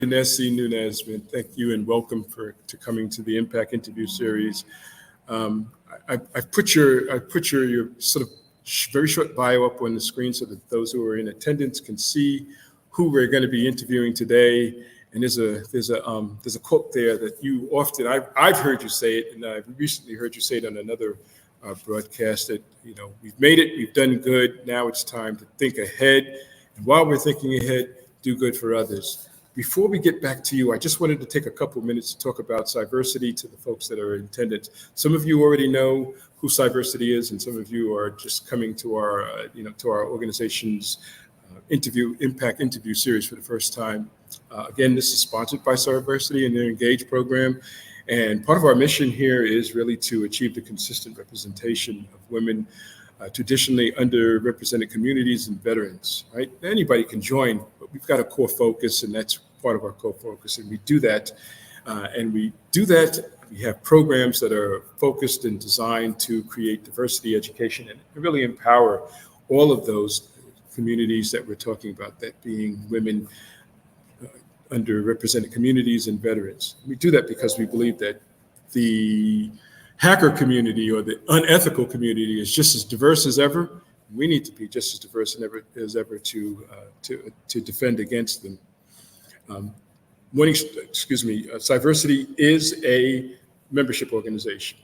Yonesy Núñez, man, thank you and welcome to coming to the Impact Interview Series. I've put your sort of very short bio up on the screen so that those who are in attendance can see who we're going to be interviewing today. And there's a quote there that you often I've heard you say it, and I've recently heard you say it on another broadcast that we've made it, we've done good. Now it's time to think ahead, and while we're thinking ahead, do good for others. Before we get back to you, I just wanted to take a couple minutes to talk about Cyversity to the folks that are in attendance. Some of you already know who Cyversity is, and some of you are just coming to our, to our organization's Impact Interview Series for the first time. Again, this is sponsored by Cyversity and their Engage program. And part of our mission here is really to achieve the consistent representation of women, traditionally underrepresented communities and veterans, right? Anybody can join, but we've got a core focus, and that's part of our core focus. And we do that, we have programs that are focused and designed to create diversity education and really empower all of those communities that we're talking about, that being women, underrepresented communities, and veterans. We do that because we believe that the hacker community or the unethical community is just as diverse as ever. We need to be just as diverse as ever to defend against them. Cyversity is a membership organization.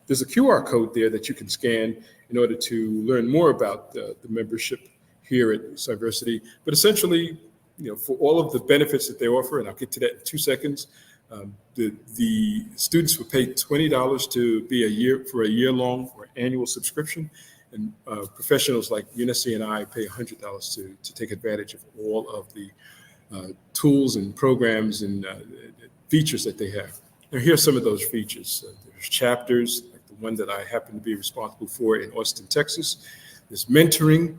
There's a QR code there that you can scan in order to learn more about the membership here at Cyversity. But essentially, for all of the benefits that they offer, and I'll get to that in 2 seconds, the students will pay $20 to be a year-long or annual subscription, and professionals like Yonesy and I pay $100 to take advantage of all of the tools and programs and features that they have. Now, here are some of those features. There's chapters, like the one that I happen to be responsible for in Austin, Texas. There's mentoring.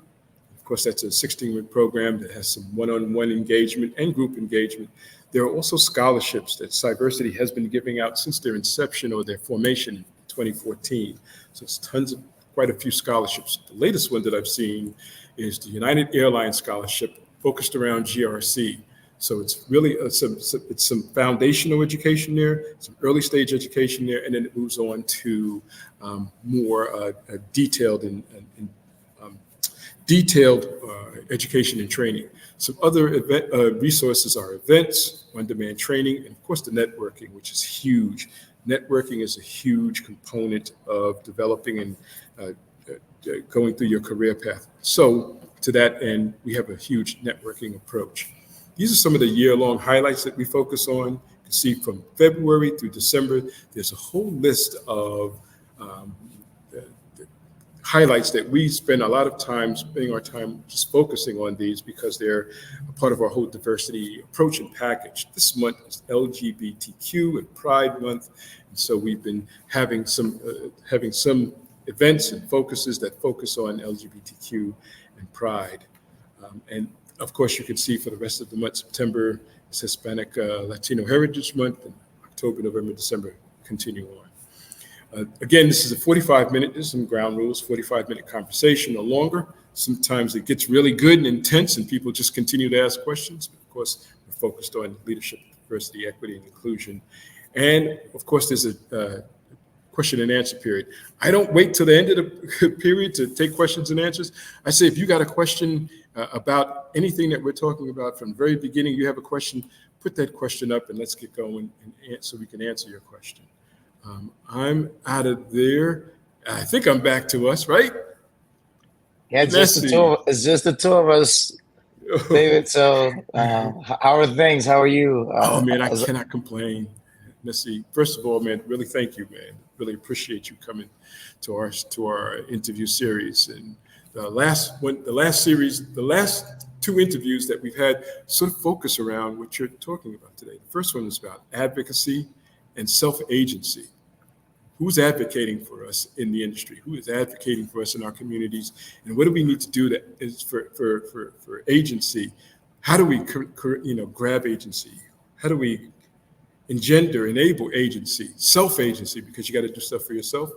Of course, that's a 16-week program that has some one-on-one engagement and group engagement. There are also scholarships that Cyversity has been giving out since their inception or their formation in 2014. So it's quite a few scholarships. The latest one that I've seen is the United Airlines Scholarship focused around GRC. So it's really it's some foundational education there, some early stage education there, and then it moves on to more detailed education and training. Some other resources are events, on-demand training, and of course the networking, which is huge. Networking is a huge component of developing and going through your career path. So to that end, we have a huge networking approach. These are some of the year-long highlights that we focus on. You can see from February through December, there's a whole list of highlights that we spend a lot of time spending our time just focusing on these because they're a part of our whole diversity approach and package. This month is LGBTQ and Pride Month, and so we've been having some events and focuses that focus on LGBTQ and Pride. And of course, you can see for the rest of the month, September is Hispanic Latino Heritage Month, and October, November, December continue on. Again, this is a 45-minute, there's some ground rules, 45-minute conversation or longer. Sometimes it gets really good and intense and people just continue to ask questions. But of course, we're focused on leadership, diversity, equity, and inclusion. And of course, there's a question and answer period. I don't wait till the end of the period to take questions and answers. I say, if you got a question about anything that we're talking about from the very beginning, you have a question, put that question up and let's get going so we can answer your question. I'm out of there. I think I'm back to us, right? Yeah, it's just the two of us, David. So how are things? How are you? Oh, man, I cannot complain. Let's see. First of all, man, really thank you, man. Really appreciate you coming to our interview series. And the last two interviews that we've had sort of focus around what you're talking about today. The first one is about advocacy and self-agency. Who's advocating for us in the industry? Who is advocating for us in our communities? And what do we need to do that is for agency? How do we grab agency? How do we enable agency, self-agency, because you got to do stuff for yourself?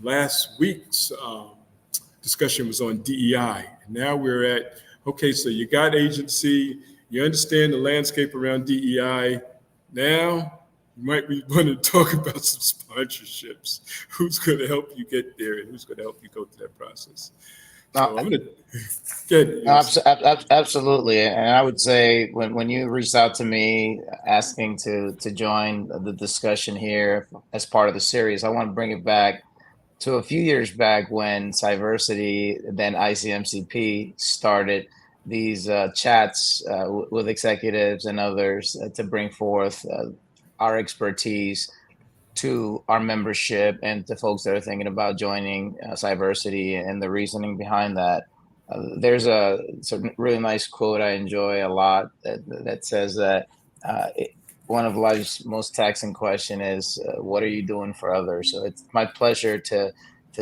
Last week's discussion was on DEI. And now we're at, okay, so you got agency, You understand the landscape around DEI. Now, you might be wanting to talk about some sponsorships. Who's going to help you get there and who's going to help you go through that process? So I'm going to get absolutely. And I would say when you reached out to me asking to join the discussion here as part of the series, I want to bring it back to a few years back when Cyversity, then ICMCP, started these chats with executives and others to bring forth our expertise to our membership and to folks that are thinking about joining Cyversity and the reasoning behind that. There's a really nice quote I enjoy a lot that says that one of life's most taxing question is, what are you doing for others? So it's my pleasure to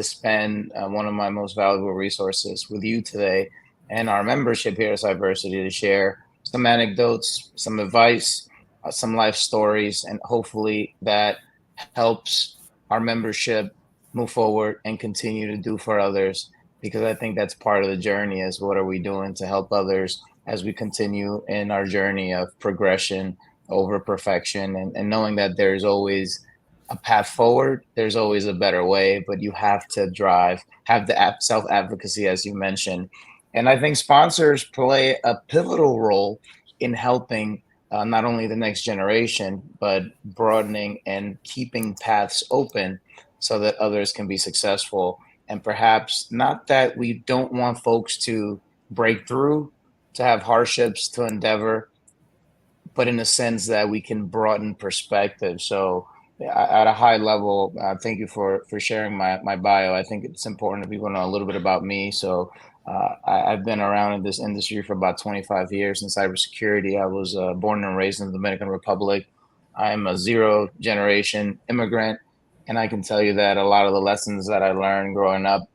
spend one of my most valuable resources with you today and our membership here at Cyversity to share some anecdotes, some advice, some life stories, and hopefully that helps our membership move forward and continue to do for others, because I think that's part of the journey is what are we doing to help others as we continue in our journey of progression over perfection, and knowing that there's always a path forward, there's always a better way, but you have to have the self-advocacy, as you mentioned. And I think sponsors play a pivotal role in helping not only the next generation, but broadening and keeping paths open so that others can be successful. And perhaps not that we don't want folks to break through, to have hardships, to endeavor, but in a sense that we can broaden perspective. So at a high level, thank you for sharing my bio. I think it's important that people know a little bit about me. So I've been around in this industry for about 25 years in cybersecurity. I was born and raised in the Dominican Republic. I'm a zero generation immigrant. And I can tell you that a lot of the lessons that I learned growing up,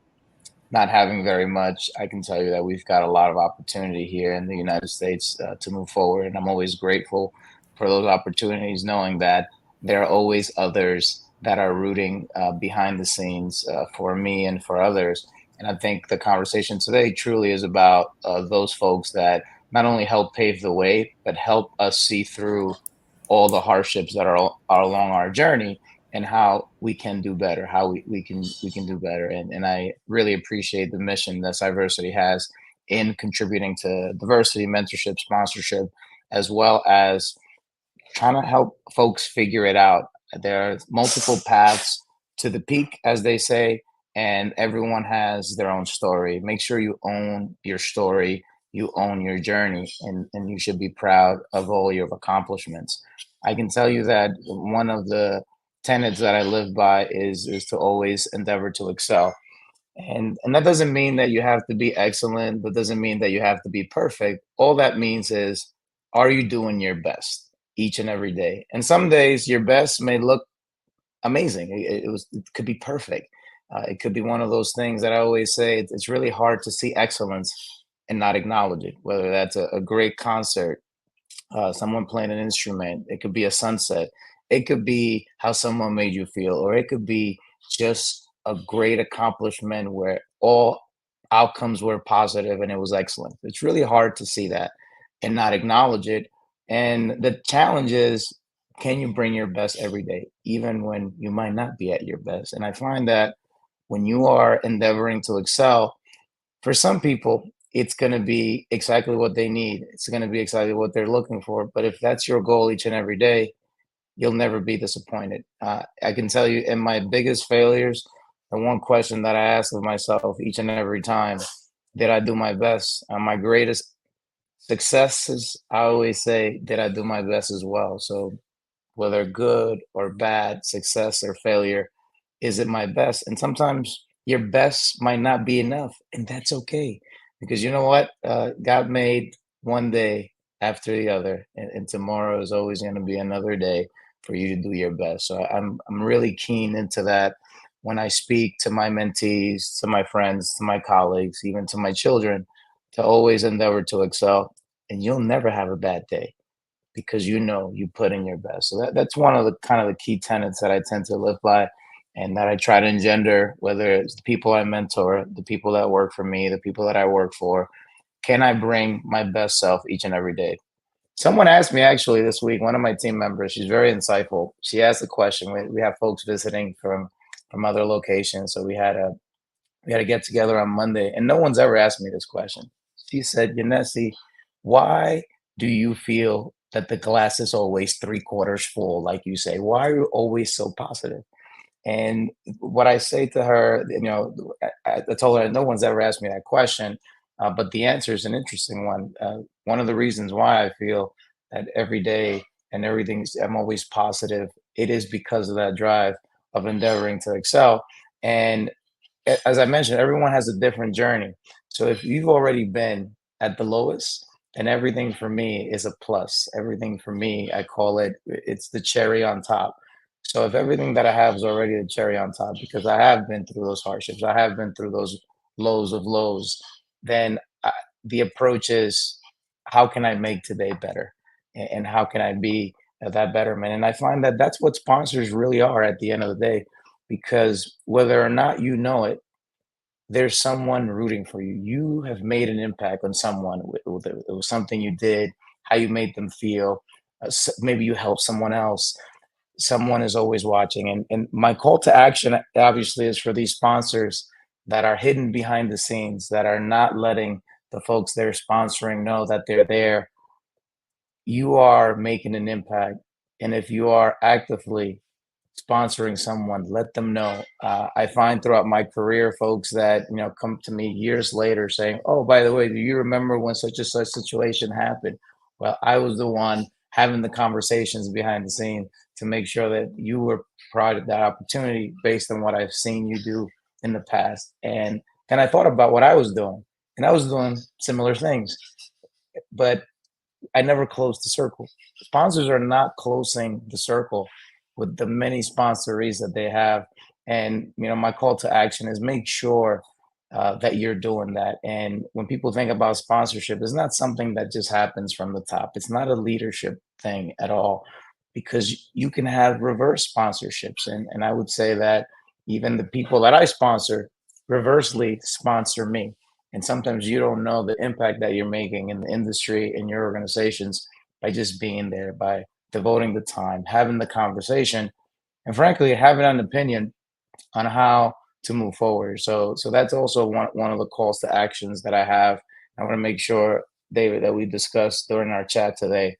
not having very much, I can tell you that we've got a lot of opportunity here in the United States to move forward. And I'm always grateful for those opportunities, knowing that there are always others that are rooting behind the scenes for me and for others. And I think the conversation today truly is about those folks that not only help pave the way, but help us see through all the hardships that are along our journey, and how we can do better, how we can do better. And I really appreciate the mission that Cyversity has in contributing to diversity, mentorship, sponsorship, as well as trying to help folks figure it out. There are multiple paths to the peak, as they say, and everyone has their own story. Make sure you own your story, you own your journey, and you should be proud of all your accomplishments. I can tell you that one of the tenets that I live by is to always endeavor to excel. And that doesn't mean that you have to be excellent, but doesn't mean that you have to be perfect. All that means is, are you doing your best each and every day? And some days your best may look amazing. It could be perfect. It could be one of those things that I always say, it's really hard to see excellence and not acknowledge it, whether that's a great concert, someone playing an instrument. It could be a sunset. It could be how someone made you feel, or it could be just a great accomplishment where all outcomes were positive and it was excellent. It's really hard to see that and not acknowledge it. And the challenge is, can you bring your best every day, even when you might not be at your best? And I find that when you are endeavoring to excel, for some people, it's going to be exactly what they need. It's going to be exactly what they're looking for. But if that's your goal each and every day, you'll never be disappointed. I can tell you, in my biggest failures, the one question that I ask of myself each and every time, did I do my best? My greatest successes, I always say, did I do my best as well? So whether good or bad, success or failure, is it my best? And sometimes your best might not be enough, and that's okay, because you know what? God made one day after the other, and tomorrow is always going to be another day for you to do your best. So I'm really keen into that when I speak to my mentees, to my friends, to my colleagues, even to my children, to always endeavor to excel, and you'll never have a bad day because you know you put in your best. So that's one of the kind of the key tenets that I tend to live by, and that I try to engender, whether it's the people I mentor, the people that work for me, the people that I work for. Can I bring my best self each and every day? Someone asked me actually this week, one of my team members, she's very insightful. She asked a question. We have folks visiting from other locations. So we had a get together on Monday, and no one's ever asked me this question. She said, Yonesy, why do you feel that the glass is always three quarters full, like you say? Why are you always so positive? And what I say to her, I told her no one's ever asked me that question, but the answer is an interesting one. One of the reasons why I feel that every day and I'm always positive, it is because of that drive of endeavoring to excel. And as I mentioned, everyone has a different journey. So if you've already been at the lowest, then everything for me is a plus. Everything for me, I call it's the cherry on top. So if everything that I have is already a cherry on top, because I have been through those hardships, I have been through those lows of lows, then the approach is how can I make today better? And how can I be that betterment? And I find that that's what sponsors really are at the end of the day, because whether or not you know it, there's someone rooting for you. You have made an impact on someone. It was something you did, how you made them feel. Maybe you helped someone else. Someone is always watching. And my call to action, obviously, is for these sponsors that are hidden behind the scenes, that are not letting the folks they're sponsoring know that they're there. You are making an impact. And if you are actively sponsoring someone, let them know. I find throughout my career, folks that come to me years later saying, "Oh, by the way, do you remember when such and such situation happened?" Well, I was the one having the conversations behind the scene to make sure that you were provided that opportunity based on what I've seen you do in the past. And then I thought about what I was doing, and I was doing similar things, but I never closed the circle. Sponsors are not closing the circle with the many sponsorees that they have. And my call to action is make sure that you're doing that. And when people think about sponsorship, it's not something that just happens from the top. It's not a leadership thing at all, because you can have reverse sponsorships. And I would say that even the people that I sponsor reversely sponsor me. And sometimes you don't know the impact that you're making in the industry, in your organizations, by just being there, by devoting the time, having the conversation, and frankly, having an opinion on how to move forward. So that's also one of the calls to actions that I have. I want to make sure, David, that we discussed during our chat today.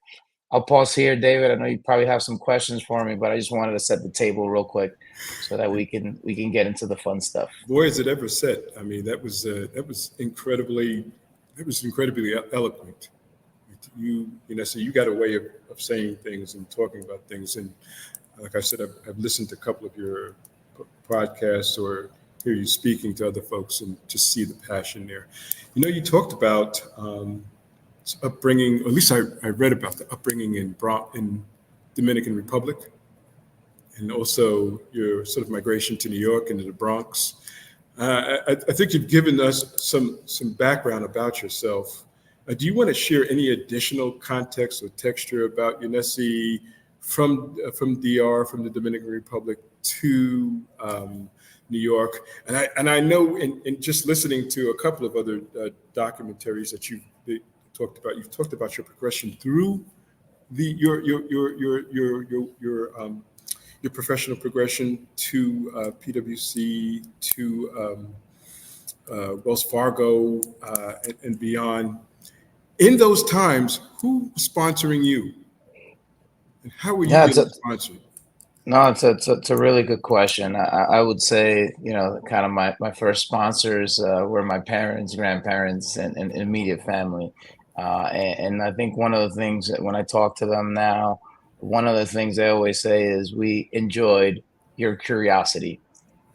I'll pause here, David. I know you probably have some questions for me, but I just wanted to set the table real quick so that we can get into the fun stuff. Boy, is it ever said. I mean, that was incredibly eloquent. So you got a way of saying things and talking about things. And like I said, I've listened to a couple of your podcasts or hear you speaking to other folks and just see the passion there. You talked about upbringing, or at least I read about the upbringing in Dominican Republic, and also your sort of migration to New York and to the Bronx. I think you've given us some background about yourself. Do you want to share any additional context or texture about Yonesy from DR, from the Dominican Republic to New York? And I know in just listening to a couple of other documentaries that you've talked about your progression through your professional progression to PwC, to Wells Fargo, and beyond. In those times, who was sponsoring you, and how were you Yeah, getting sponsored? no, it's a really good question. I would say, kind of my first sponsors were my parents, grandparents, and immediate family. And I think one of the things that when I talk to them now, one of the things they always say is we enjoyed your curiosity,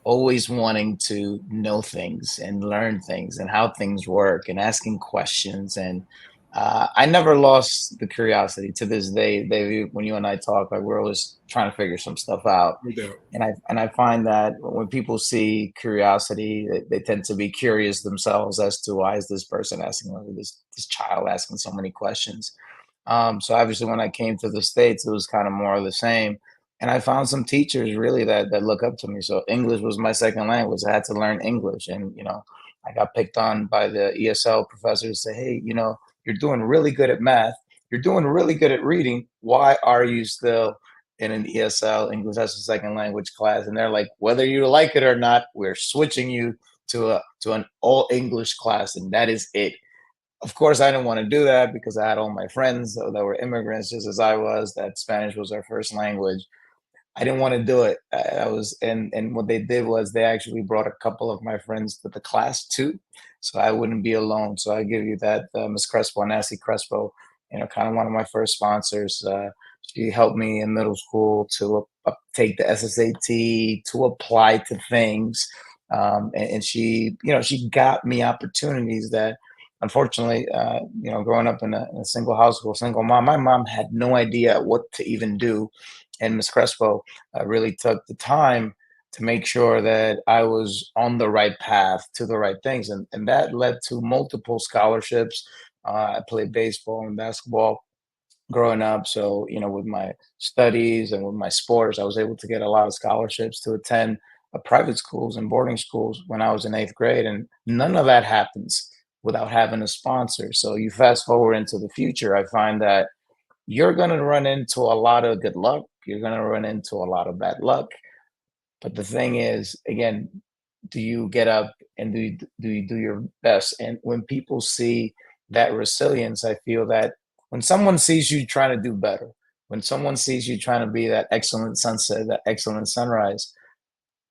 always wanting to know things and learn things and how things work and asking questions. And I never lost the curiosity to this day. David, when you and I talk, like we're always trying to figure some stuff out. No doubt. And I find that when people see curiosity, they tend to be curious themselves as to why is this person asking, or this child asking so many questions. So obviously, when I came to the States, it was kind of more of the same. And I found some teachers really that look up to me. So English was my second language. I had to learn English, and I got picked on by the ESL professors. Say, hey, you're doing really good at math. you're doing really good at reading. Why are you still in an ESL, English as a second language class? And they're like, whether you like it or not, we're switching you to an all English class, and that is it. Of course, I didn't want to do that because I had all my friends that were immigrants, just as I was, that Spanish was our first language. I didn't want to do it. I was, and what they did was they actually brought a couple of my friends to the class too, so I wouldn't be alone. So I give you that, Miss Crespo, Nancy Crespo, kind of one of my first sponsors. She helped me in middle school to take the SSAT, to apply to things, and she got me opportunities that, unfortunately, growing up in a single household, single mom, my mom had no idea what to even do, and Miss Crespo really took the time to make sure that I was on the right path to the right things. And that led to multiple scholarships. I played baseball and basketball growing up. So, with my studies and with my sports, I was able to get a lot of scholarships to attend private schools and boarding schools when I was in eighth grade. And none of that happens without having a sponsor. So you fast forward into the future, I find that you're going to run into a lot of good luck. You're going to run into a lot of bad luck. But the thing is, again, do you get up and do you do your best? And when people see that resilience, I feel that when someone sees you trying to do better, when someone sees you trying to be that excellent sunset, that excellent sunrise,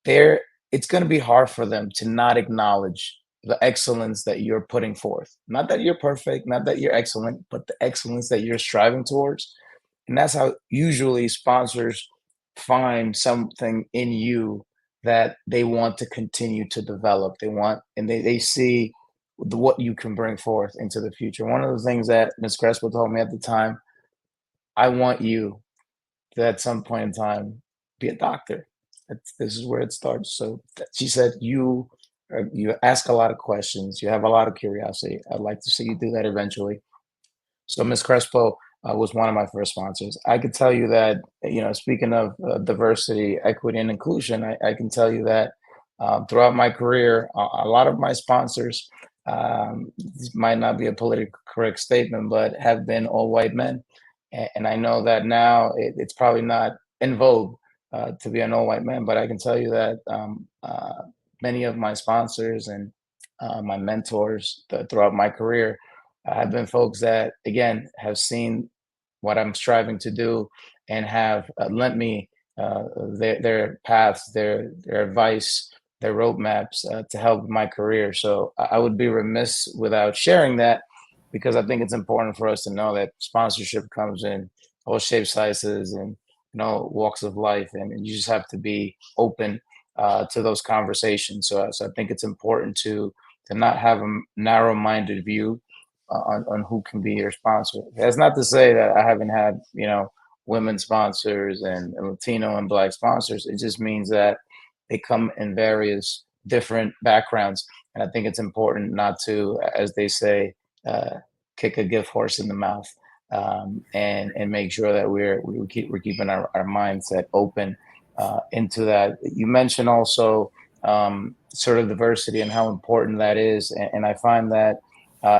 there it's going to be hard for them to not acknowledge the excellence that you're putting forth. Not that you're perfect, not that you're excellent, but the excellence that you're striving towards. And that's how usually sponsors find something in you that they want to continue to develop. They want, and they see what you can bring forth into the future. One of the things that Ms. Crespo told me at the time, I want you to at some point in time be a doctor. This is where it starts. So she said, you ask a lot of questions, you have a lot of curiosity. I'd like to see you do that eventually. So Ms. Crespo was one of my first sponsors. I could tell you that, speaking of diversity, equity, and inclusion, I can tell you that throughout my career, a lot of my sponsors, this might not be a politically correct statement, but have been all white men. And I know that now it's probably not in vogue to be an all white man, but I can tell you that many of my sponsors and my mentors throughout my career have been folks that, again, have seen what I'm striving to do and have lent me their paths, their advice, their roadmaps to help my career. So I would be remiss without sharing that, because I think it's important for us to know that sponsorship comes in all shapes, sizes, and walks of life, and you just have to be open to those conversations. So I think it's important to not have a narrow-minded view on who can be your sponsor. That's not to say that I haven't had, women sponsors and Latino and Black sponsors. It just means that they come in various different backgrounds. And I think it's important not to, as they say, kick a gift horse in the mouth, and make sure that we're keeping our mindset open into that. You mentioned also sort of diversity and how important that is. And I find that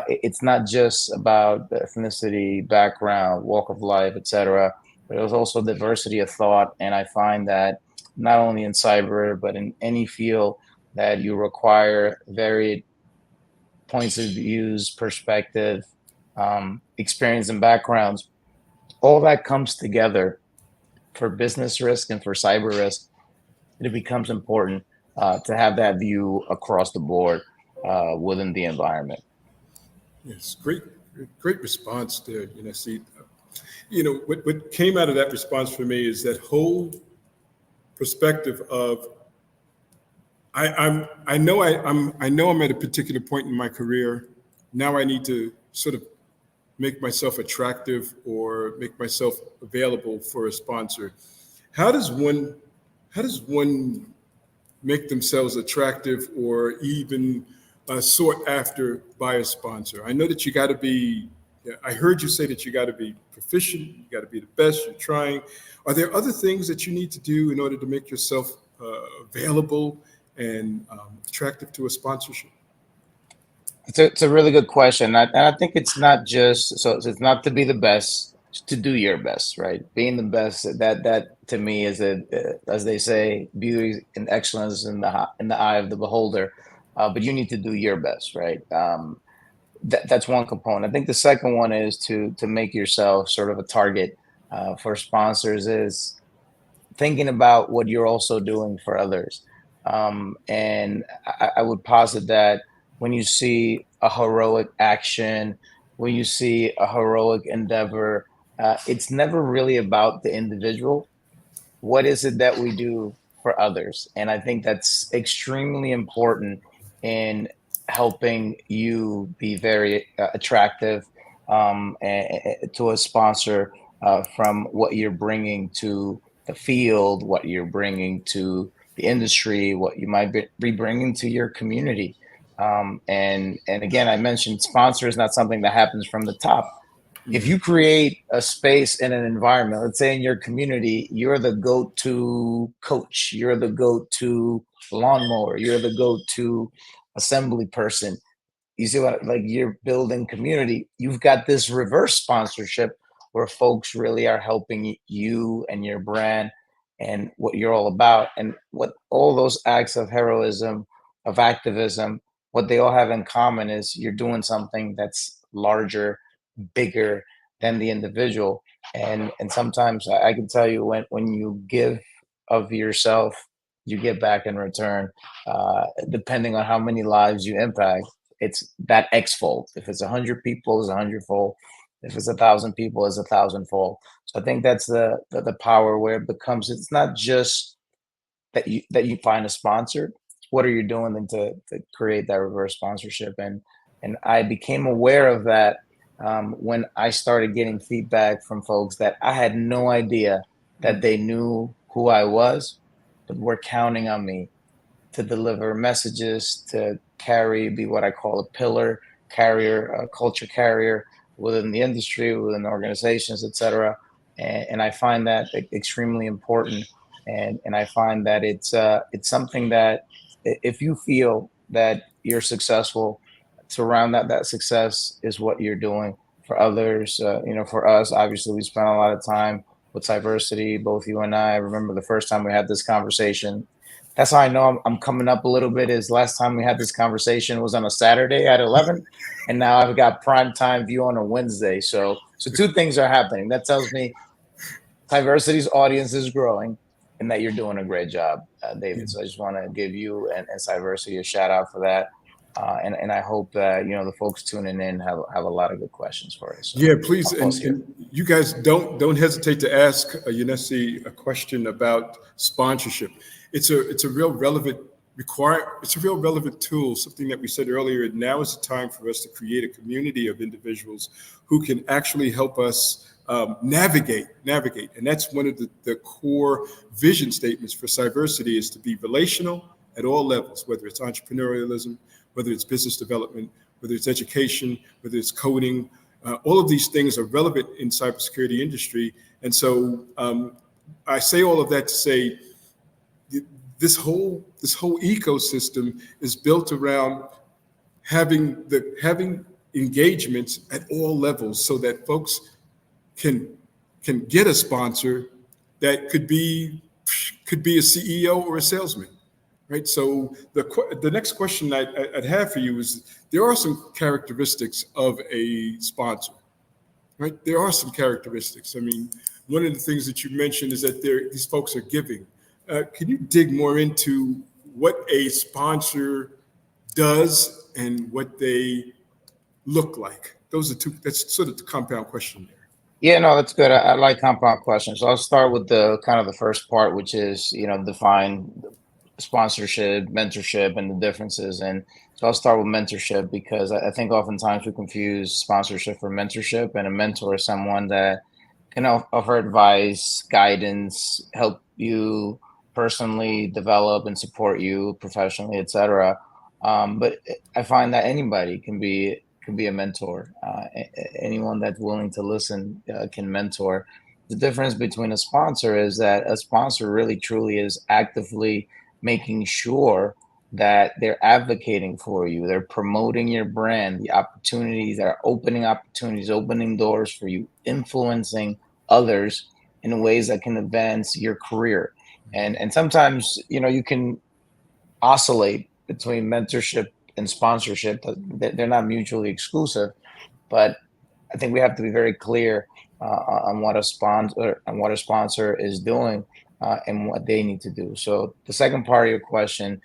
it's not just about the ethnicity, background, walk of life, etc., but there's also diversity of thought. And I find that not only in cyber, but in any field that you require varied points of views, perspective, experience, and backgrounds, all that comes together for business risk and for cyber risk. It becomes important to have that view across the board within the environment. Yes, great response there. See, what came out of that response for me is that whole perspective of I know I'm at a particular point in my career. Now I need to sort of make myself attractive or make myself available for a sponsor. How does one make themselves attractive or even sought after by a sponsor? I know that you got to be. I heard you say that you got to be proficient. You got to be the best. You're trying. Are there other things that you need to do in order to make yourself available and attractive to a sponsorship? It's a really good question. And I think it's not just, so it's not to be the best, it's to do your best, right? Being the best, that to me is as they say, beauty and excellence in in the eye of the beholder. But you need to do your best, right? That's one component. I think the second one is to make yourself sort of a target for sponsors, is thinking about what you're also doing for others. And I would posit that when you see a heroic action, when you see a heroic endeavor, it's never really about the individual. What is it that we do for others? And I think that's extremely important in helping you be very attractive to a sponsor, from what you're bringing to the field, what you're bringing to the industry, what you might be bringing to your community. And again, I mentioned sponsor is not something that happens from the top. If you create a space in an environment, let's say in your community, you're the go-to coach, you're the go-to lawnmower, you're the go-to assembly person. You see what, like, you're building community. You've got this reverse sponsorship where folks really are helping you and your brand and what you're all about. And what all those acts of heroism, of activism, what they all have in common is you're doing something that's larger, bigger than the individual. And sometimes I can tell you, when you give of yourself, you get back in return, depending on how many lives you impact. It's that x-fold. If it's 100 people, it's 100-fold. If it's 1,000 people, it's 1,000-fold. So I think that's the power, where it becomes, it's not just that you find a sponsor. What are you doing then to create that reverse sponsorship? And I became aware of that when I started getting feedback from folks that I had no idea that they knew who I was, but were counting on me to deliver messages, to be what I call a pillar carrier, a culture carrier within the industry, within organizations, etc. And I find that extremely important. And I find that it's something that, if you feel that you're successful, surround that success is what you're doing for others. For us, obviously, we spent a lot of time with Cyversity, both you and I. Remember the first time we had this conversation. That's how I know I'm coming up a little bit. Is last time we had this conversation was on a Saturday at 11, and now I've got prime time view on a Wednesday. So two things are happening. That tells me Cyversity's audience is growing, and that you're doing a great job, David. So I just want to give you and Cyversity a shout out for that. And I hope that the folks tuning in have a lot of good questions for us. So Yeah, please, I'll pause here. and you guys don't hesitate to ask Yonesy a question about sponsorship. It's a real relevant It's a real relevant tool. Something that we said earlier. Now is the time for us to create a community of individuals who can actually help us navigate, and that's one of the core vision statements for Cyversity, is to be relational at all levels, whether it's entrepreneurialism, whether it's business development, whether it's education, whether it's coding. All of these things are relevant in cybersecurity industry. And so I say all of that to say this whole ecosystem is built around having engagements at all levels, so that folks can get a sponsor that could be a CEO or a salesman. Right. So the next question I'd have for you is, there are some characteristics of a sponsor, right? There are some characteristics. I mean, one of the things that you mentioned is that these folks are giving. Can you dig more into what a sponsor does and what they look like? That's sort of the compound question there. Yeah, no, that's good. I like compound questions. So I'll start with the kind of the first part, which is, define sponsorship, mentorship, and the differences. And so I'll start with mentorship, because I think oftentimes we confuse sponsorship for mentorship. And a mentor is someone that can offer advice, guidance, help you personally develop and support you professionally, etc. But I find that anybody can be a mentor. Anyone that's willing to listen can mentor. The difference between a sponsor is that a sponsor really truly is actively making sure that they're advocating for you, they're promoting your brand, the opportunities, they're opening opportunities, opening doors for you, influencing others in ways that can advance your career. And sometimes, you can oscillate between mentorship and sponsorship. They're not mutually exclusive, but I think we have to be very clear on what a sponsor is doing and what they need to do. So the second part of your question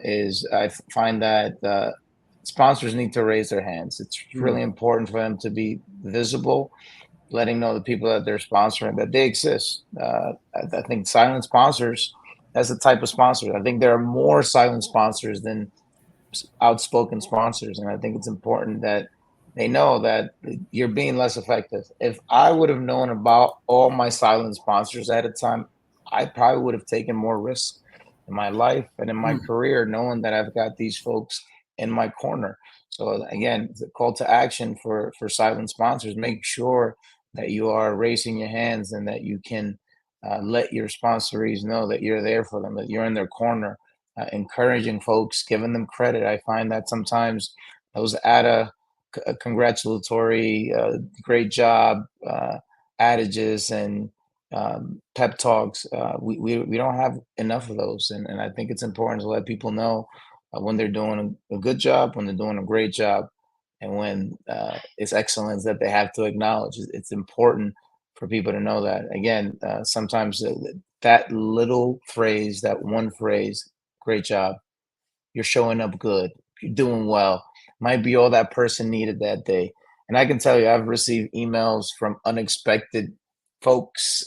is, I find that sponsors need to raise their hands. It's really important for them to be visible, letting know the people that they're sponsoring that they exist. I think silent sponsors, that's the type of sponsors. I think there are more silent sponsors than outspoken sponsors, and I think it's important that they know that you're being less effective. If I would have known about all my silent sponsors at a time, I probably would have taken more risks in my life and in my career, knowing that I've got these folks in my corner. So again, the call to action for silent sponsors: make sure that you are raising your hands and that you can let your sponsorees know that you're there for them, that you're in their corner, encouraging folks, giving them credit. I find that sometimes those congratulatory, great job adages and pep talks, we don't have enough of those. And I think it's important to let people know when they're doing a good job, when they're doing a great job, and when it's excellence that they have to acknowledge. It's important for people to know that. Again, sometimes that little phrase, that one phrase, great job, you're showing up good, you're doing well, might be all that person needed that day. And I can tell you, I've received emails from unexpected folks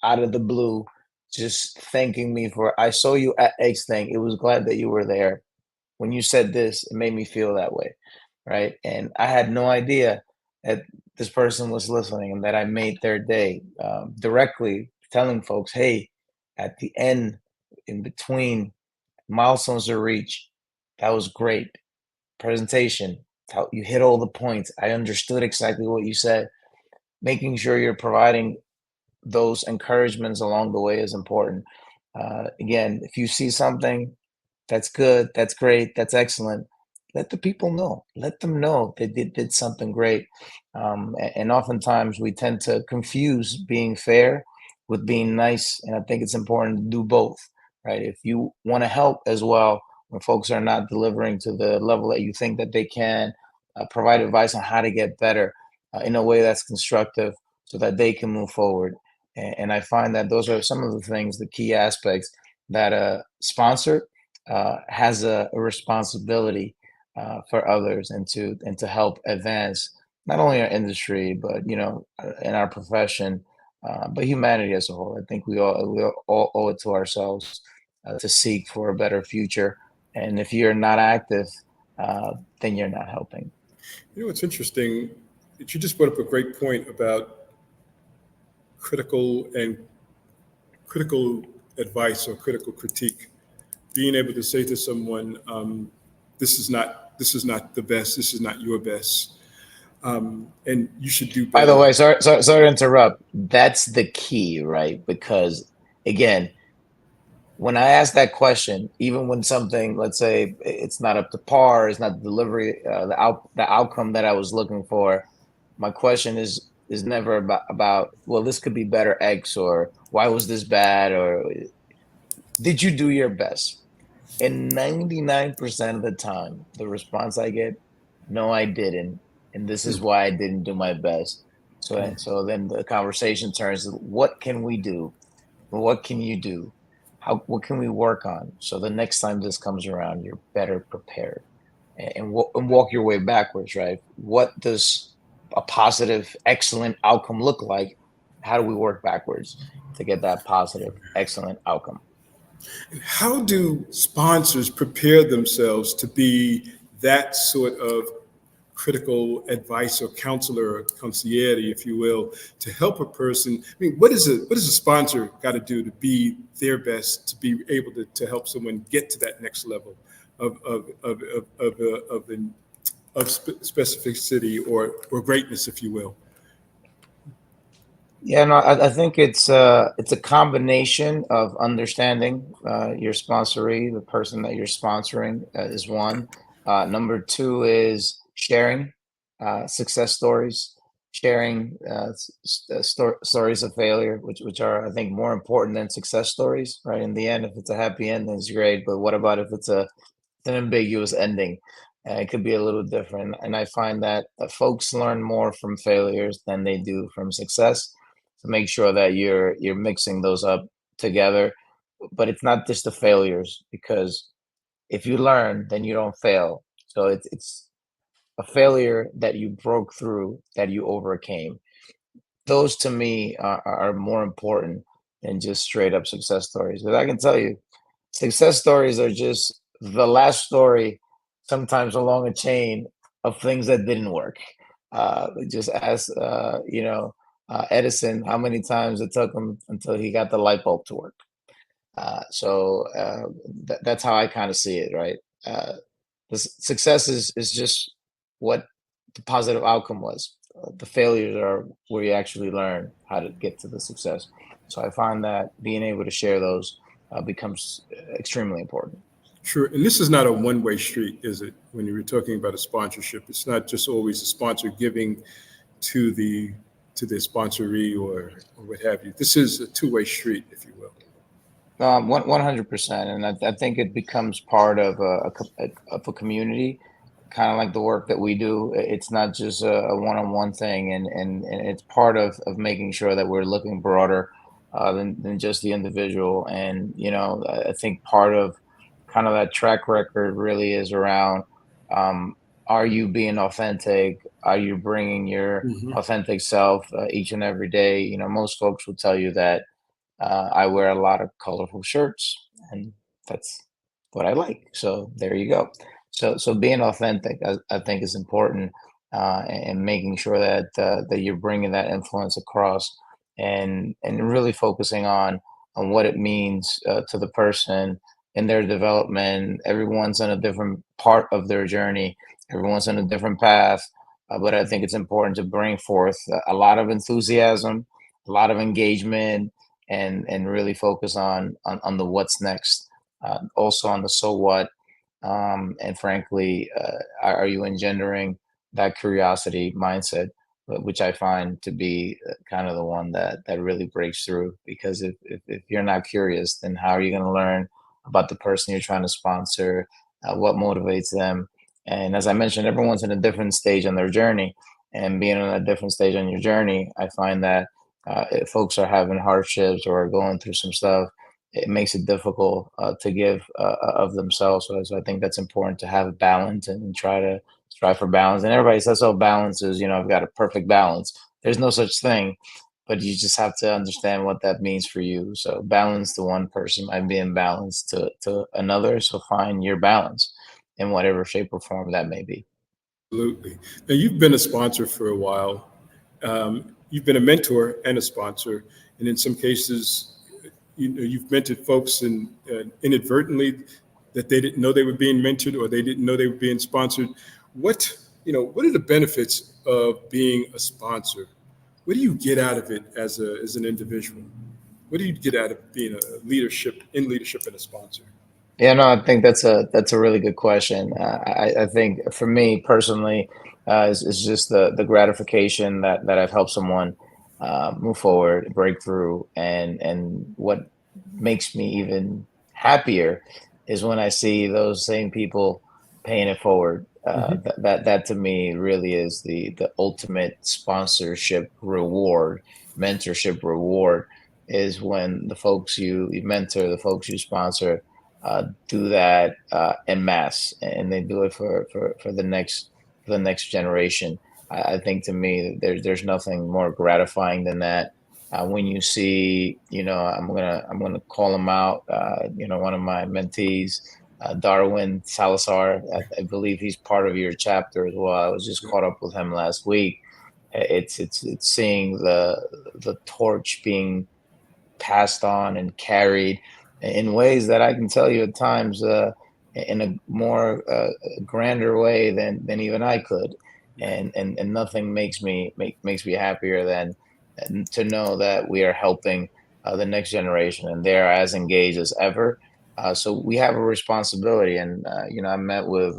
out of the blue, just thanking me for, I saw you at X thing. It was glad that you were there. When you said this, it made me feel that way. Right. And I had no idea that this person was listening and that I made their day, directly telling folks, hey, at the end, in between, milestones to reach, that was great. Presentation, you hit all the points. I understood exactly what you said. Making sure you're providing those encouragements along the way is important. Again, if you see something that's good, that's great, that's excellent, let the people know. Let them know they did something great. And oftentimes we tend to confuse being fair with being nice. And I think it's important to do both, right? If you want to help as well, when folks are not delivering to the level that you think that they can, provide advice on how to get better in a way that's constructive so that they can move forward. And I find that those are some of the things, the key aspects that a sponsor has a responsibility for others and to help advance not only our industry but in our profession, but humanity as a whole. I think we all owe it to ourselves to seek for a better future. And if you're not active, then you're not helping. It's interesting that you just brought up a great point about critical advice or critical critique. Being able to say to someone, this is not the best, this is not your best, and you should do By better. the way, sorry to interrupt. That's the key, right? Because again, when I ask that question, even when something, let's say it's not up to par, it's not the delivery, the outcome that I was looking for, my question is never about, well, this could be better X, or why was this bad, or did you do your best? And 99% of the time, the response I get, no, I didn't. And this is why I didn't do my best. So then the conversation turns to, what can we do? What can you do? What can we work on? So the next time this comes around, you're better prepared, and walk your way backwards, right? What does a positive, excellent outcome look like? How do we work backwards to get that positive, excellent outcome? How do sponsors prepare themselves to be that sort of critical advice or counselor or concierge, if you will, to help a person? I mean, what is a sponsor got to do to be their best, to be able to help someone get to that next level of specificity or greatness, if you will? Yeah, no, I think it's a combination of understanding your sponsoree, the person that you're sponsoring is one. Number two is sharing success stories, sharing stories of failure, which are I think more important than success stories, right? In the end, if it's a happy end, then it's great. But what about if it's an ambiguous ending? It could be a little different, and I find that folks learn more from failures than they do from success. So make sure that you're mixing those up together. But it's not just the failures, because if you learn, then you don't fail. So it's a failure that you broke through, that you overcame. Those to me are more important than just straight up success stories. Because I can tell you, success stories are just the last story, sometimes along a chain of things that didn't work. Just ask, Edison how many times it took him until he got the light bulb to work. That's how I kind of see it, right? Uh, success is just what the positive outcome was. The failures are where you actually learn how to get to the success. So I find that being able to share those becomes extremely important. Sure. And this is not a one-way street, is it? When you were talking about a sponsorship, it's not just always the sponsor giving to the sponsoree or what have you. This is a two-way street, if you will. 100%, and I think it becomes part of of a community, kind of like the work that we do. It's not just a one-on-one thing, and it's part of making sure that we're looking broader than just the individual. And I think part of kind of that track record really is around, um, are you being authentic? Are you bringing your Hmm. authentic self each and every day? Most folks will tell you that I wear a lot of colorful shirts, and that's what I like. So there you go. So being authentic, I think, is important, and making sure that that you're bringing that influence across, and really focusing on what it means to the person in their development. Everyone's on a different part of their journey. Everyone's on a different path. But I think it's important to bring forth a lot of enthusiasm, a lot of engagement, and really focus on the what's next, also on the so what, and frankly, are you engendering that curiosity mindset, which I find to be kind of the one that really breaks through. Because if you're not curious, then how are you going to learn about the person you're trying to sponsor, what motivates them? And as I mentioned, everyone's in a different stage on their journey, and being on a different stage on your journey, I find that if folks are having hardships or are going through some stuff, it makes it difficult to give of themselves. So I think that's important, to have a balance and try to strive for balance. And everybody says, "Oh, balance is, I've got a perfect balance." There's no such thing, but you just have to understand what that means for you. So balance to one person might be imbalanced to another. So find your balance in whatever shape or form that may be. Absolutely. Now, you've been a sponsor for a while. You've been a mentor and a sponsor, and in some cases, you've mentored folks inadvertently, that they didn't know they were being mentored, or they didn't know they were being sponsored. What what are the benefits of being a sponsor? What do you get out of it as an individual? What do you get out of being a leadership and a sponsor? Yeah, no, I think that's a really good question. I think for me personally, is just the gratification that I've helped someone move forward, break through, and what makes me even happier is when I see those same people paying it forward. Hmm. That to me really is the ultimate sponsorship reward, mentorship reward, is when the folks you mentor, the folks you sponsor, do that en masse, and they do it for the next generation. I think to me there's nothing more gratifying than that. When you see, I'm gonna call him out. One of my mentees, Darwin Salazar. I believe he's part of your chapter as well. I was just caught up with him last week. It's seeing the torch being passed on and carried in ways that I can tell you at times, in a more grander way than even I could. Yeah. And nothing makes me happier than and to know that we are helping the next generation and they're as engaged as ever. So we have a responsibility. And, I met with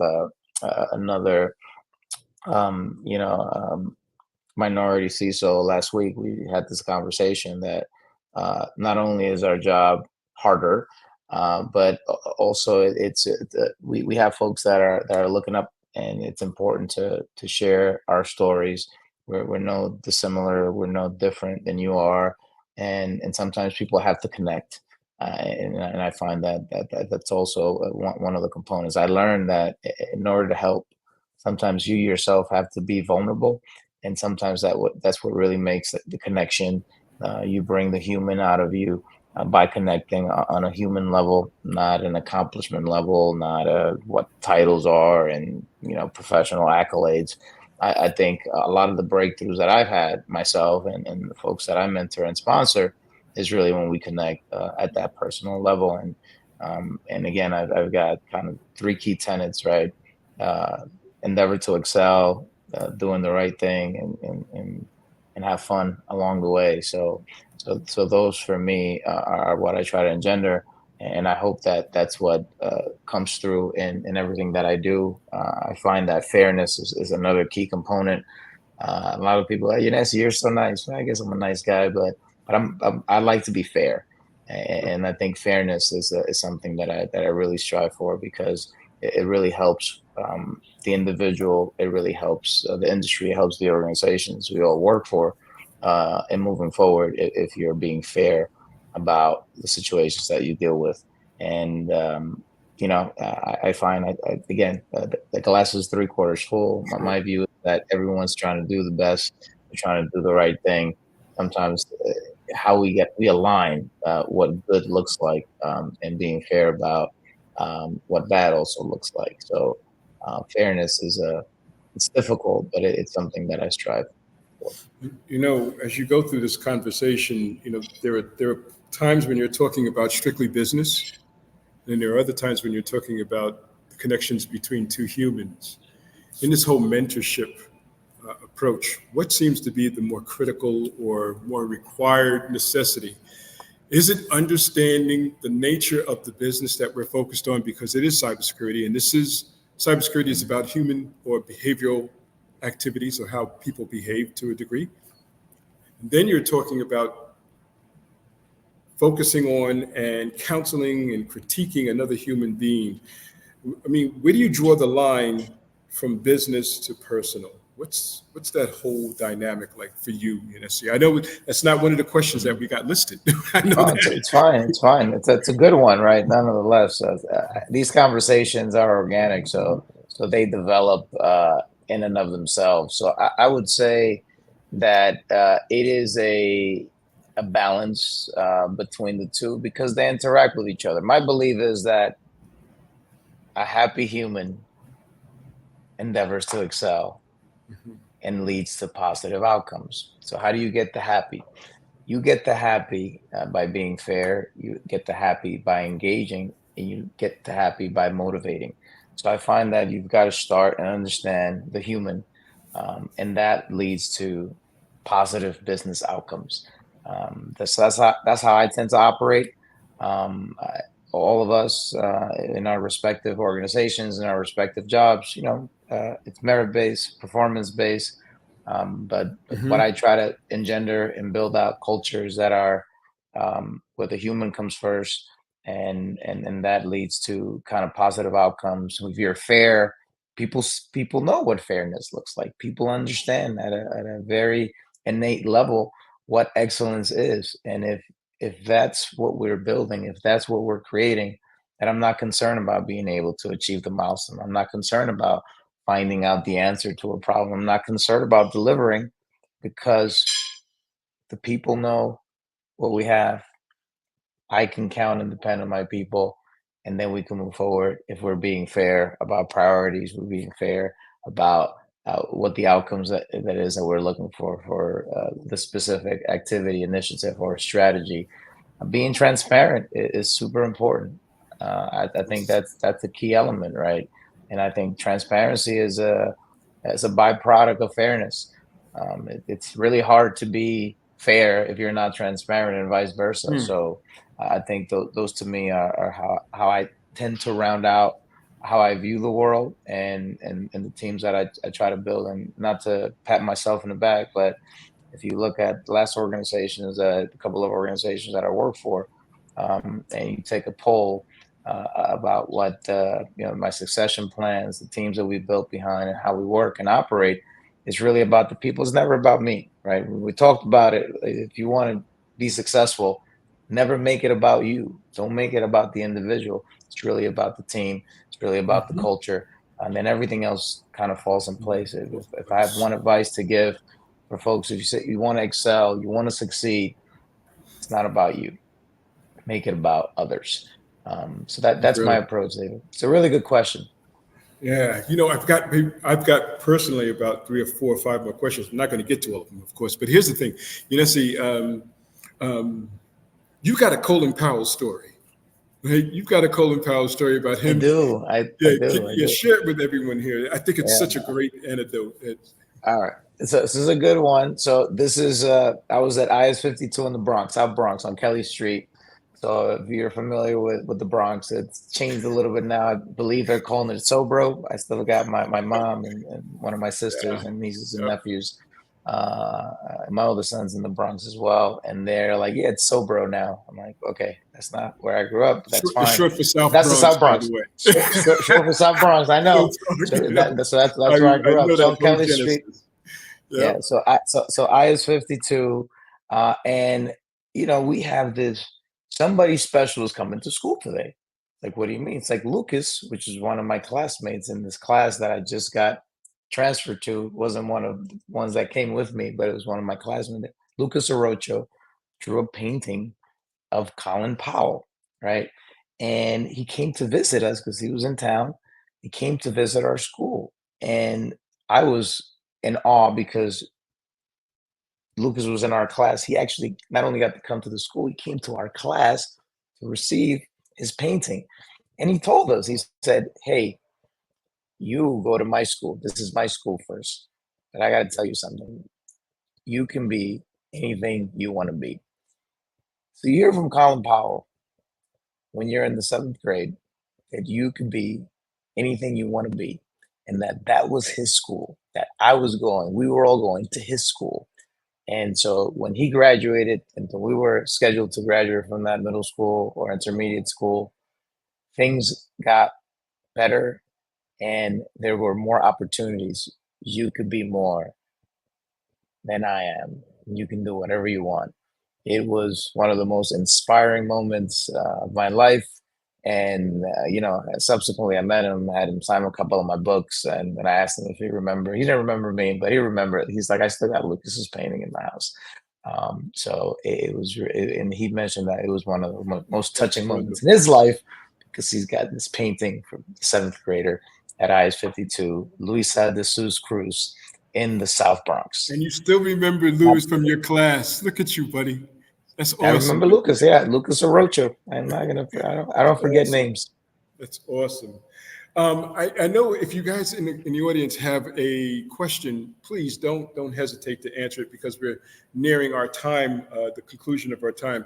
another, you know, minority CISO last week. We had this conversation that not only is our job harder, but also we have folks that are looking up, and it's important to share our stories. We're no dissimilar, we're no different than you are, and sometimes people have to connect. And I find that's also one of the components. I learned that in order to help, sometimes you yourself have to be vulnerable, and sometimes that's what really makes the connection. You bring the human out of you by connecting on a human level, not an accomplishment level, not what titles are and professional accolades. I think a lot of the breakthroughs that I've had myself and the folks that I mentor and sponsor is really when we connect at that personal level. And again, I've got kind of three key tenets, right? Uh, Endeavor to excel, doing the right thing, and have fun along the way. So those for me are what I try to engender, and I hope that that's what comes through in everything that I do. I find that fairness is another key component. A lot of people are, Yonesy, you're so nice. I guess I'm a nice guy, but I like to be fair, and I think fairness is something that I really strive for, because it really helps the individual. It really helps the industry. It helps the organizations we all work for, and moving forward. If you're being fair about the situations that you deal with, and I find again the glass is three quarters full. My view is that everyone's trying to do the best. They're trying to do the right thing. Sometimes how we align what good looks like, and being fair about what bad also looks like. So fairness it's difficult, but it's something that I strive for. As you go through this conversation, there are times when you're talking about strictly business, and there are other times when you're talking about the connections between two humans. In this whole mentorship approach, what seems to be the more critical or more required necessity? Is it understanding the nature of the business that we're focused on, because it is cybersecurity, and cybersecurity is about human or behavioral activities, or how people behave to a degree. And then you're talking about focusing on and counseling and critiquing another human being. I mean, where do you draw the line from business to personal? What's that whole dynamic like for you, Yonesy? I know that's not one of the questions that we got listed. I know Oh, that. it's fine. It's fine. It's a good one, right? Nonetheless, these conversations are organic, so they develop in and of themselves. So I would say that it is a balance between the two, because they interact with each other. My belief is that a happy human endeavors to excel and leads to positive outcomes. So how do you get the happy? You get the happy by being fair. You get the happy by engaging, and you get the happy by motivating. So I find that you've got to start and understand the human, and that leads to positive business outcomes. That's how I tend to operate. All of us in our respective organizations, in our respective jobs, it's merit based, performance based. But what I try to engender and build out cultures that are where the human comes first, and that leads to kind of positive outcomes. If you're fair, people know what fairness looks like. People understand at a very innate level what excellence is, and if that's what we're building, if that's what we're creating, then I'm not concerned about being able to achieve the milestone. I'm not concerned about finding out the answer to a problem. I'm not concerned about delivering, because the people know what we have. I can count and depend on my people, and then we can move forward if we're being fair about priorities. We're being fair about what the outcomes that is that we're looking for the specific activity, initiative, or strategy. Being transparent is super important. I think that's a key element, right? And I think transparency is a byproduct of fairness. It's really hard to be fair if you're not transparent, and vice versa. Hmm. So I think those to me are how I tend to round out how I view the world, and the teams that I try to build. And not to pat myself in the back, but if you look at the last organizations, a couple of organizations that I work for, and you take a poll about what my succession plans, the teams that we built behind, and how we work and operate, it's really about the people. It's never about me, right? We talked about it. If you want to be successful, never make it about you. Don't make it about the individual. It's really about the team. It's really about the Mhm. culture, and then everything else kind of falls in place. If I have Yes. one advice to give for folks, if you say you want to excel, you want to succeed, it's not about you. Make it about others. So that's my Really. approach, David. It's a really good question. Yeah, I've got personally about 3 or 4 or 5 more questions. I'm not going to get to all of them, of course. But here's the thing, see, um, you got a Colin Powell story, right? You've got a Colin Powell story about I him. do. I Yeah, do. I yeah, do. share it with everyone here. I think it's such a Yeah. great anecdote. All right. So this is a good one. So this is I was at IS 52 in the Bronx, South Bronx on Kelly Street. So if you're familiar with the Bronx, it's changed a little bit now. I believe they're calling it Sobro. I still got my mom and one of my sisters Yeah, and nieces and yeah. nephews. My older son's in the Bronx as well, and they're like, "Yeah, it's Sobro now." I'm like, "Okay, that's not where I grew up, but that's It's fine." short for South That's the Bronx, South by Bronx. the way. Short for South Bronx. I know. That's So okay. that's where I I grew up. know So that on whole Kelly Street. genesis. Yeah. Yeah, so I is 52, and we have this somebody special is coming to school today. Like, what do you mean? It's like Lucas, which is one of my classmates in this class that I just got transferred to. Wasn't one of the ones that came with me, but it was one of my classmates. Lucas Orocho drew a painting of Colin Powell, right? And he came to visit us because he was in town. He came to visit our school, and I was in awe because Lucas was in our class. He actually not only got to come to the school, he came to our class to receive his painting. And he told us, he said, "Hey, you go to my school. This is my school first. But I got to tell you something. You can be anything you want to be." So you hear from Colin Powell when you're in the seventh grade that you can be anything you want to be. And that was his school, that I was going, we were all going to his school. And so when he graduated and we were scheduled to graduate from that middle school or intermediate school, things got better and there were more opportunities. You could be more than I am. You can do whatever you want. It was one of the most inspiring moments of my life. And, subsequently I met him, I had him sign a couple of my books. And I asked him if he remembered. He didn't remember me, but he remembered. He's like, "I still got Lucas's painting in my house." So it was, and he mentioned that it was one of the most That's touching moments in wonderful. his life because he's got this painting from the seventh grader at IS 52, Luisa de Sus Cruz in the South Bronx. And you still remember Lewis from your class. Look at you, buddy. That's I awesome. remember Lucas. Yeah, Lucas Orocho. I'm not gonna. I That's don't forget awesome. names. That's awesome. I know if you guys in the audience have a question, please don't hesitate to answer it because we're nearing our time, the conclusion of our time.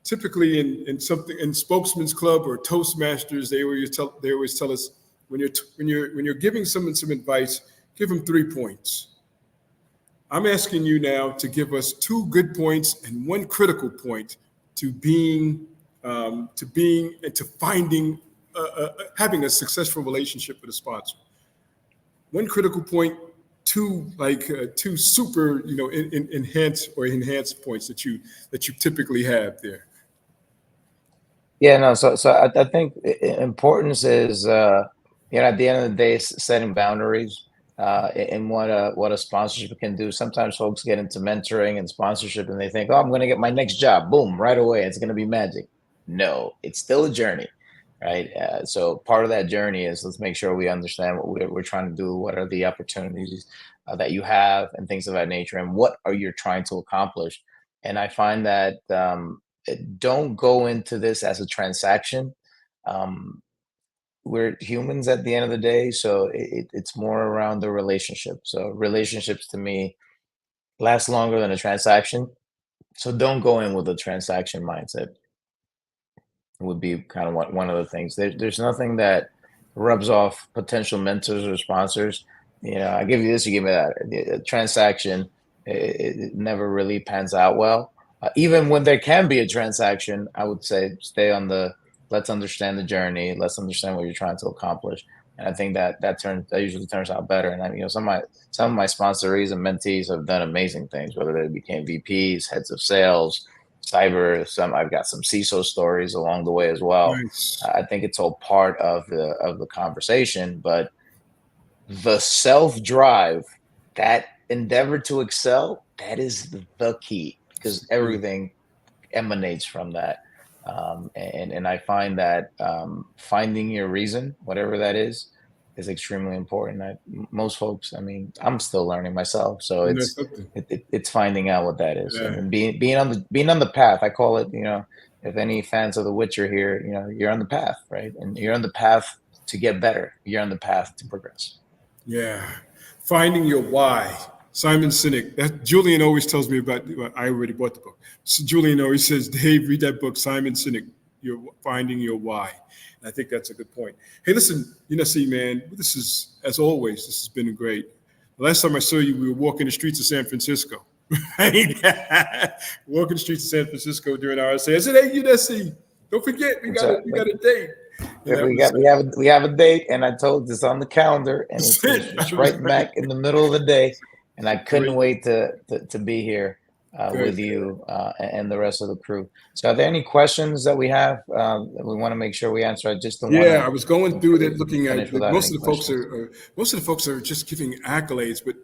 Typically, in Spokesman's Club or Toastmasters, they always tell us when you're giving someone some advice, give them 3 points. I'm asking you now to give us 2 good points and one critical point to being and to finding having a successful relationship with a sponsor. One critical point, two super enhanced points that you typically have there. Yeah, no. So I think importance is at the end of the day, setting boundaries and what a sponsorship can do. Sometimes folks get into mentoring and sponsorship and they think, "Oh, I'm going to get my next job, boom, right away. It's going to be magic." No, it's still a journey, right? So part of that journey is let's make sure we understand what we're trying to do. What are the opportunities that you have, and things of that nature, and what are you trying to accomplish? And I find that. Don't go into this as a transaction. Um, we're humans at the end of the day, so it's more around the relationship. So relationships to me last longer than a transaction. So don't go in with a transaction mindset. Would be kind of one of the things. There's nothing that rubs off potential mentors or sponsors. I give you this, you give me that. A transaction, it never really pans out well. Even when there can be a transaction, I would say stay on the let's understand the journey, let's understand what you're trying to accomplish. And I think that usually turns out better. And some of my sponsorees and mentees have done amazing things, whether they became VPs, heads of sales, I've got some CISO stories along the way as well. Nice. I think it's all part of the conversation, but the self-drive, that endeavor to excel, that is the key, because everything emanates from that. And I find that finding your reason, whatever that is extremely important. Most folks, I mean, I'm still learning myself, so it's finding out what that is, and being on the path. I call it, if any fans of The Witcher here, you're on the path, right? And you're on the path to get better. You're on the path to progress. Yeah, finding your why. Simon Sinek. That Julian always tells me about. Well, I already bought the book. So Julian always says, "Dave, read that book, Simon Sinek. You're finding your why." And I think that's a good point. Hey, listen, Yonesy, man, this is, as always, this has been great. The last time I saw you, we were walking the streets of San Francisco. Right? Walking the streets of San Francisco during RSA. I said, "Hey, Yonesy, don't forget, we got a date." We have a date, and I told this on the calendar, and it's right back in the middle of the day, and I couldn't wait to be here with you and the rest of the crew. So, are there any questions that we have that we want to make sure we answer? I just don't want to. I was going through that, looking at most of the folks are just giving accolades, but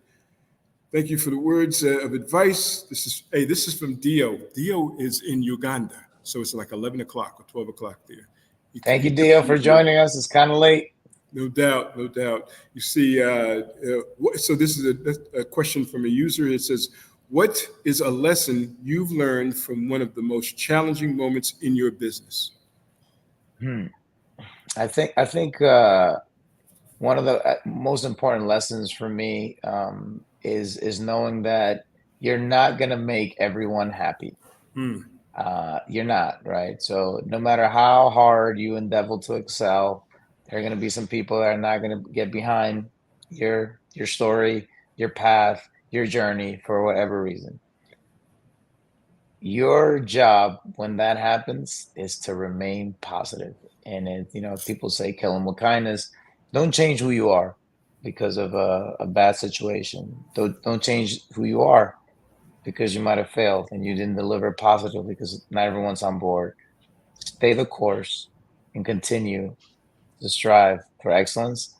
thank you for the words of advice. This is from Dio. Dio is in Uganda, so it's like 11 o'clock or 12 o'clock there. Thank you, Dio, for joining us. It's kind of late. No doubt, no doubt. You see, so this is a question from a user. It says, "What is a lesson you've learned from one of the most challenging moments in your business?" I think one of the most important lessons for me is knowing that you're not going to make everyone happy. You're not, right? So no matter how hard you endeavor to excel, there are going to be some people that are not going to get behind your story, your path, your journey for whatever reason. Your job when that happens is to remain positive. And people say kill them with kindness. Don't change who you are because of a bad situation. Don't change who you are because you might have failed and you didn't deliver positively because not everyone's on board. Stay the course and continue to strive for excellence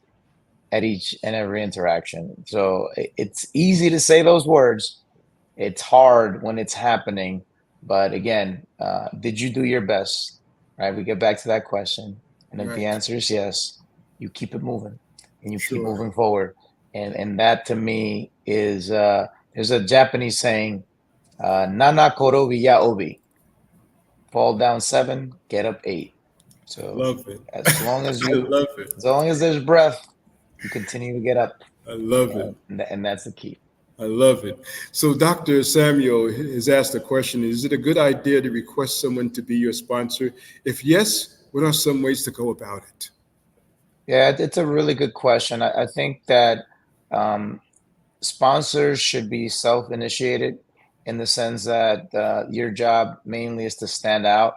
at each and every interaction. So it's easy to say those words. It's hard when it's happening. But again, did you do your best? Right? We get back to that question. And if the answer is yes, you keep it moving and you keep moving forward. And that to me is there's a Japanese saying, Nana korobi ya obi. Fall down 7, get up 8. So love it. As long as love it. As long as there's breath, you continue to get up. I love it. And that's the key. I love it. So Dr. Samuel has asked a question. Is it a good idea to request someone to be your sponsor? If yes, what are some ways to go about it? Yeah, it's a really good question. I think that sponsors should be self-initiated in the sense that your job mainly is to stand out.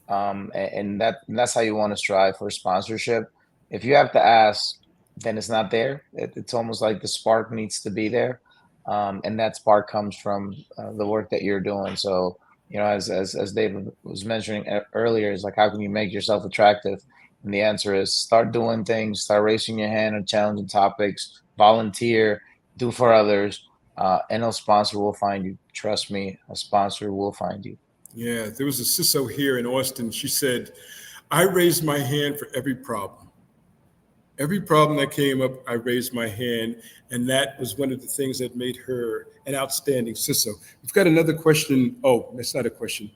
And that's how you want to strive for sponsorship. If you have to ask, then it's not there. It's almost like the spark needs to be there. And that spark comes from the work that you're doing. So, as David was mentioning earlier, is like, how can you make yourself attractive? And the answer is start doing things, start raising your hand on challenging topics, volunteer, do for others, and a sponsor will find you. Trust me, a sponsor will find you. Yeah, there was a CISO here in Austin. She said, "I raised my hand for every problem. Every problem that came up, I raised my hand." And that was one of the things that made her an outstanding CISO. We've got another question. Oh, that's not a question.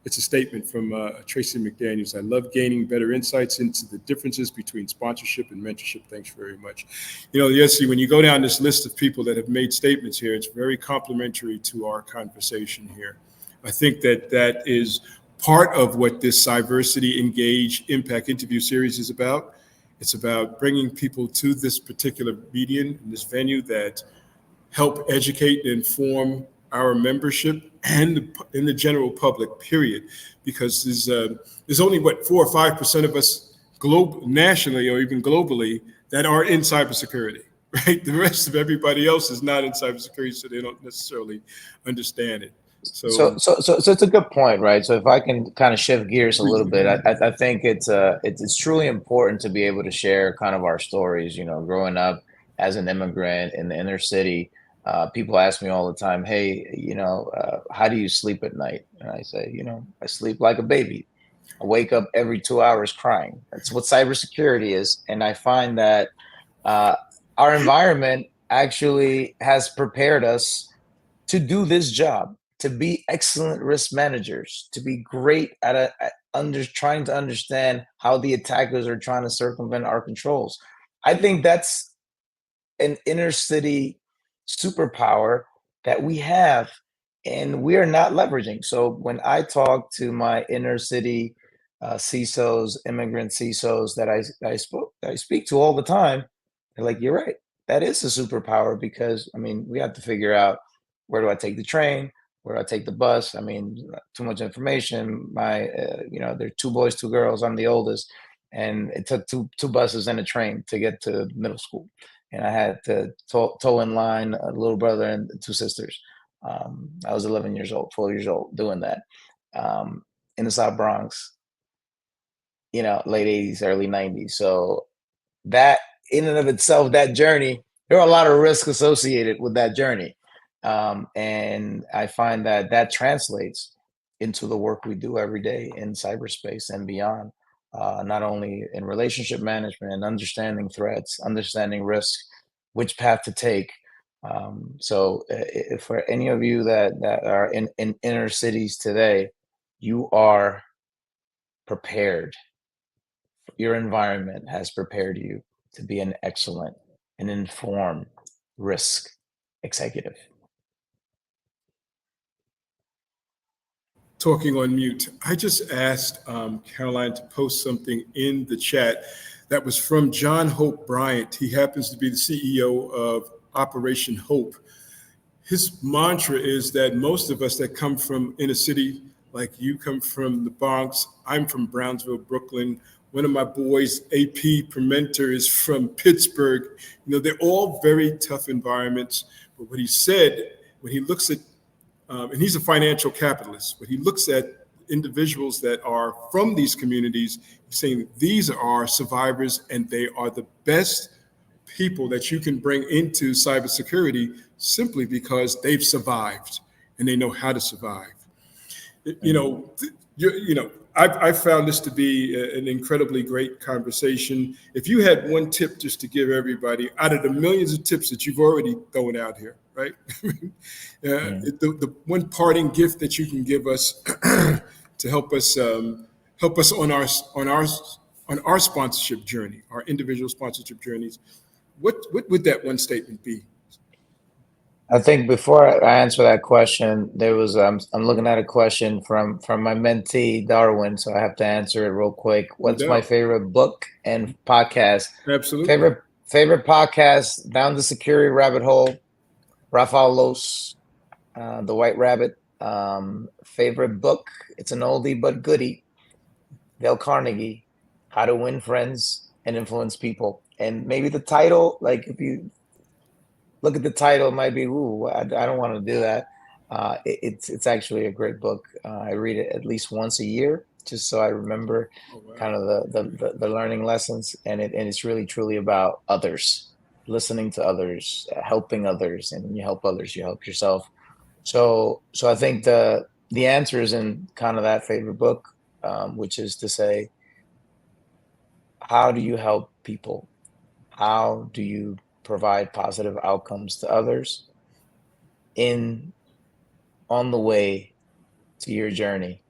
It's a statement from Tracy McDaniels. "I love gaining better insights into the differences between sponsorship and mentorship. Thanks very much." Yonesy, when you go down this list of people that have made statements here, it's very complimentary to our conversation here. I think that that is part of what this Cyversity Engage Impact interview series is about. It's about bringing people to this particular medium, this venue, that help educate and inform our membership and in the general public, period. Because there's only, 4 or 5% of us nationally or even globally that are in cybersecurity, right? The rest of everybody else is not in cybersecurity, so they don't necessarily understand it. So it's a good point, right? So if I can kind of shift gears a little bit, I think it's truly important to be able to share kind of our stories. Growing up as an immigrant in the inner city, people ask me all the time, "Hey, how do you sleep at night?" And I say, I sleep like a baby. I wake up every 2 hours crying. That's what cybersecurity is, and I find that our environment actually has prepared us to do this job, to be excellent risk managers, to be great at trying to understand how the attackers are trying to circumvent our controls. I think that's an inner city superpower that we have, and we are not leveraging. So when I talk to my inner city CISOs, immigrant CISOs that I speak to all the time, they're like, "You're right. That is a superpower because we have to figure out, where do I take the train? Where do I take the bus? Too much information. There are 2 boys, 2 girls. I'm the oldest, and it took two buses and a train to get to middle school, and I had to tow in line a little brother and 2 sisters. I was 11 years old, 12 years old, doing that in the South Bronx. Late 80s, early 90s. So that in and of itself, that journey, there are a lot of risks associated with that journey. And I find that translates into the work we do every day in cyberspace and beyond, not only in relationship management and understanding threats, understanding risk, which path to take. So if for any of you that are in inner cities today, you are prepared. Your environment has prepared you to be an excellent and informed risk executive. Talking on mute. I just asked Caroline to post something in the chat that was from John Hope Bryant. He happens to be the CEO of Operation Hope. His mantra is that most of us that come from inner city, like you come from the Bronx, I'm from Brownsville, Brooklyn. One of my boys, AP Permenter, is from Pittsburgh. They're all very tough environments. But what he said, when he looks at and he's a financial capitalist, but he looks at individuals that are from these communities, saying these are survivors and they are the best people that you can bring into cybersecurity simply because they've survived and they know how to survive. I found this to be an incredibly great conversation. If you had one tip just to give everybody out of the millions of tips that you've already thrown out here, right? The one parting gift that you can give us to help us on our sponsorship journey, our individual sponsorship journeys, what would that one statement be? I think before I answer that question, there was I'm looking at a question from my mentee Darwin, so I have to answer it real quick. What's my favorite book and podcast? Absolutely. Favorite podcast: Down the Security Rabbit Hole, Rafael Los, The White Rabbit. Favorite book: it's an oldie but goodie. Dale Carnegie, How to Win Friends and Influence People. And maybe the title, like if you look at the title, it might be, ooh, I don't want to do that. It's actually a great book. I read it at least once a year, just so I remember kind of the learning lessons. And it's really truly about others, listening to others, helping others, and when you help others, you help yourself. So I think the answer is in kind of that favorite book, which is to say, how do you help people? How do you provide positive outcomes to others on the way to your journey?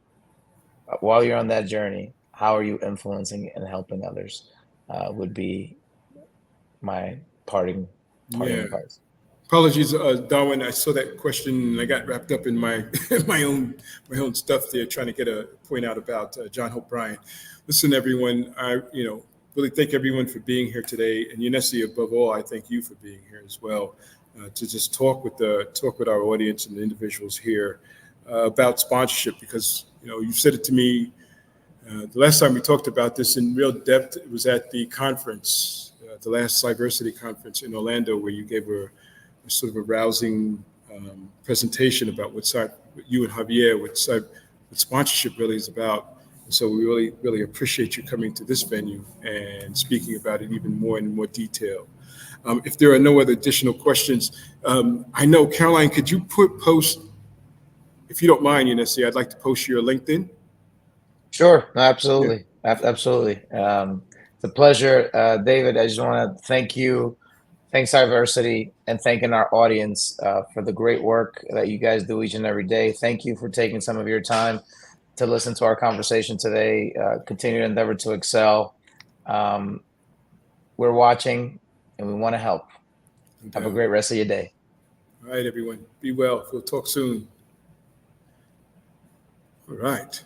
While you're on that journey, how are you influencing and helping others? Would be my parting advice. Apologies, Darwin. I saw that question and I got wrapped up in my my own stuff there, trying to get a point out about John Hope Bryant. Listen, everyone. I really thank everyone for being here today, and Yonesy, above all, I thank you for being here as well, to just talk with our audience and the individuals here about sponsorship, because you've said it to me. The last time we talked about this in real depth, it was at the conference, the last Cyversity conference in Orlando, where you gave a sort of a rousing presentation about what you and Javier, what sponsorship really is about. And so we really, really appreciate you coming to this venue and speaking about it even more in more detail. If there are no other additional questions, I know, Caroline, could you post, if you don't mind, Yonesy, I'd like to post your LinkedIn. Sure, absolutely, absolutely. It's a pleasure, David. I just want to thank you. Thanks, Cyversity, and thanking our audience for the great work that you guys do each and every day. Thank you for taking some of your time to listen to our conversation today. Continue to endeavor to excel. We're watching, and we want to help. Have a great rest of your day. All right, everyone. Be well. We'll talk soon. All right.